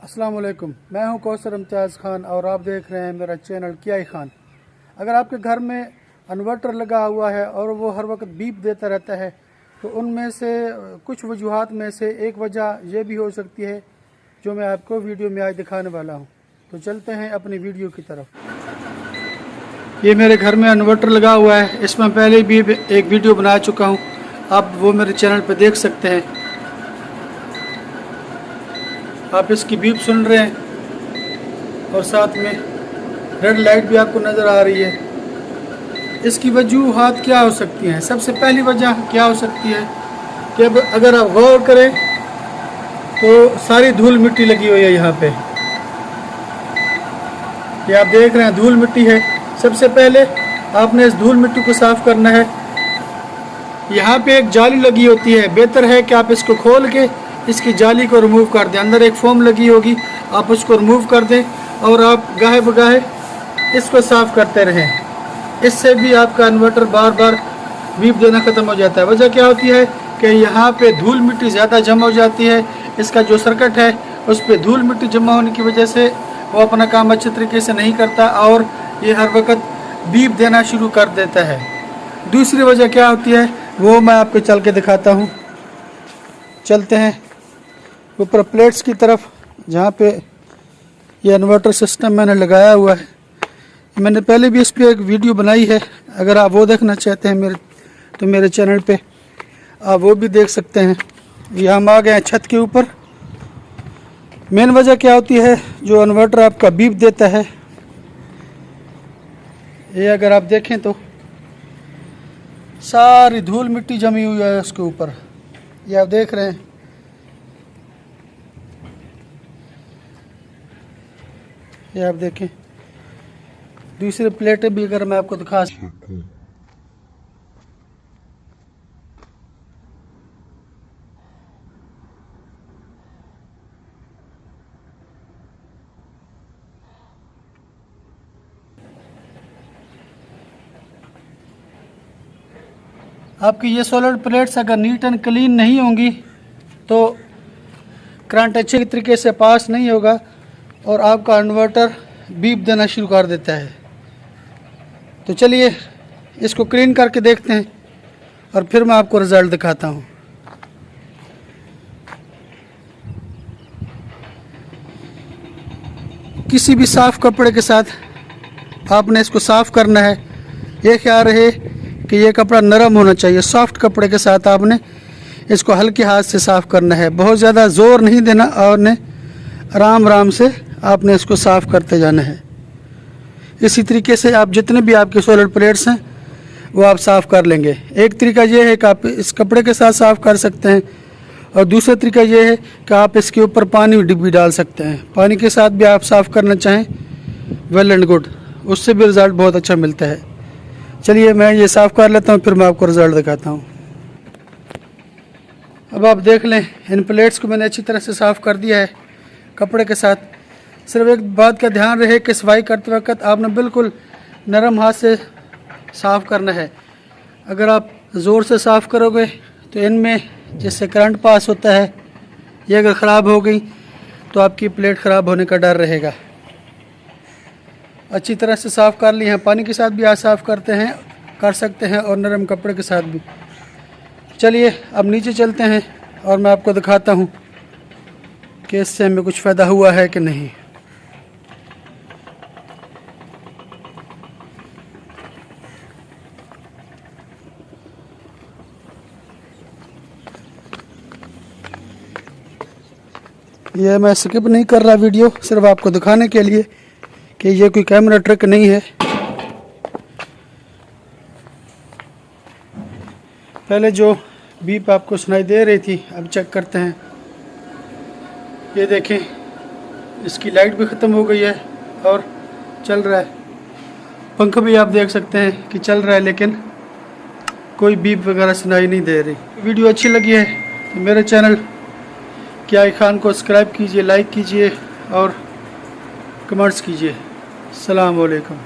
अस्सलाम वालेकुम। मैं हूं कौसर इम्तियाज़ खान और आप देख रहे हैं मेरा चैनल कियाई खान। अगर आपके घर में इन्वर्टर लगा हुआ है और वो हर वक्त बीप देता रहता है तो उनमें से कुछ वजूहात में से एक वजह ये भी हो सकती है जो मैं आपको वीडियो में आज दिखाने वाला हूं। तो चलते हैं अपनी वीडियो की तरफ। ये मेरे घर में इन्वर्टर लगा हुआ है। इसमें पहले भी एक वीडियो बना चुका हूँ, आप वो मेरे चैनल पर देख सकते हैं। आप इसकी बीप सुन रहे हैं और साथ में रेड लाइट भी आपको नज़र आ रही है। इसकी वजूहात क्या हो सकती हैं? सबसे पहली वजह क्या हो सकती है कि अब अगर आप गौर करें तो सारी धूल मिट्टी लगी हुई है यहाँ पे। ये आप देख रहे हैं धूल मिट्टी है। सबसे पहले आपने इस धूल मिट्टी को साफ़ करना है। यहाँ पे एक जाली लगी होती है, बेहतर है कि आप इसको खोल के इसकी जाली को रिमूव कर दें। अंदर एक फोम लगी होगी, आप उसको रिमूव कर दें और आप गाहे बगाहे इसको साफ़ करते रहें। इससे भी आपका इन्वर्टर बार बार बीप देना ख़त्म हो जाता है। वजह क्या होती है कि यहाँ पे धूल मिट्टी ज़्यादा जमा हो जाती है। इसका जो सर्किट है उस पर धूल मिट्टी जमा होने की वजह से वो अपना काम अच्छे तरीके से नहीं करता और ये हर वक्त बीप देना शुरू कर देता है। दूसरी वजह क्या होती है वो मैं आपको चल के दिखाता हूँ। चलते हैं ऊपर प्लेट्स की तरफ जहाँ पे ये इन्वर्टर सिस्टम मैंने लगाया हुआ है। मैंने पहले भी इस पर एक वीडियो बनाई है, अगर आप वो देखना चाहते हैं मेरे चैनल पे आप वो भी देख सकते हैं। ये हम आ गए हैं छत के ऊपर। मेन वजह क्या होती है जो इन्वर्टर आपका बीप देता है, ये अगर आप देखें तो सारी धूल मिट्टी जमी हुई है उसके ऊपर। ये आप देख रहे हैं। ये आप देखें। दूसरी प्लेटें भी अगर मैं आपको दिखा सकूं, आपकी ये सोलर प्लेट्स अगर नीट एंड क्लीन नहीं होंगी तो करंट अच्छे तरीके से पास नहीं होगा और आपका इन्वर्टर बीप देना शुरू कर देता है। तो चलिए इसको क्लीन करके देखते हैं और फिर मैं आपको रिज़ल्ट दिखाता हूँ। किसी भी साफ़ कपड़े के साथ आपने इसको साफ़ करना है। ये ख्याल रहे कि ये कपड़ा नरम होना चाहिए। सॉफ्ट कपड़े के साथ आपने इसको हल्के हाथ से साफ़ करना है, बहुत ज़्यादा ज़ोर नहीं देना और ने आराम आराम से आपने इसको साफ़ करते जाना है। इसी तरीके से आप जितने भी आपके सोलर प्लेट्स हैं वो आप साफ़ कर लेंगे। एक तरीका ये है कि आप इस कपड़े के साथ साफ़ कर सकते हैं और दूसरा तरीका ये है कि आप इसके ऊपर पानी डिब्बी डाल सकते हैं। पानी के साथ भी आप साफ़ करना चाहें वेल एंड गुड, उससे भी रिज़ल्ट बहुत अच्छा मिलता है। चलिए मैं ये साफ़ कर लेता हूँ, फिर मैं आपको रिज़ल्ट दिखाता हूँ। अब आप देख लें इन प्लेट्स को मैंने अच्छी तरह से साफ़ कर दिया है कपड़े के साथ। सिर्फ एक बात का ध्यान रहे कि सफाई करते वक्त आपने बिल्कुल नरम हाथ से साफ़ करना है। अगर आप ज़ोर से साफ़ करोगे तो इनमें जिससे करंट पास होता है ये अगर ख़राब हो गई तो आपकी प्लेट ख़राब होने का डर रहेगा। अच्छी तरह से साफ़ कर ली हैं। पानी के साथ भी आप साफ़ कर सकते हैं और नरम कपड़े के साथ भी। चलिए अब नीचे चलते हैं और मैं आपको दिखाता हूँ कि इससे हमें कुछ फ़ायदा हुआ है कि नहीं। ये मैं स्किप नहीं कर रहा वीडियो, सिर्फ आपको दिखाने के लिए कि ये कोई कैमरा ट्रिक नहीं है। पहले जो बीप आपको सुनाई दे रही थी अब चेक करते हैं। ये देखें इसकी लाइट भी ख़त्म हो गई है और चल रहा है। पंखा भी आप देख सकते हैं कि चल रहा है लेकिन कोई बीप वगैरह सुनाई नहीं दे रही। वीडियो अच्छी लगी है तो मेरे चैनल कियाई खान को सब्सक्राइब कीजिए, लाइक कीजिए और कमेंट्स कीजिए। अस्सलाम वालेकुम।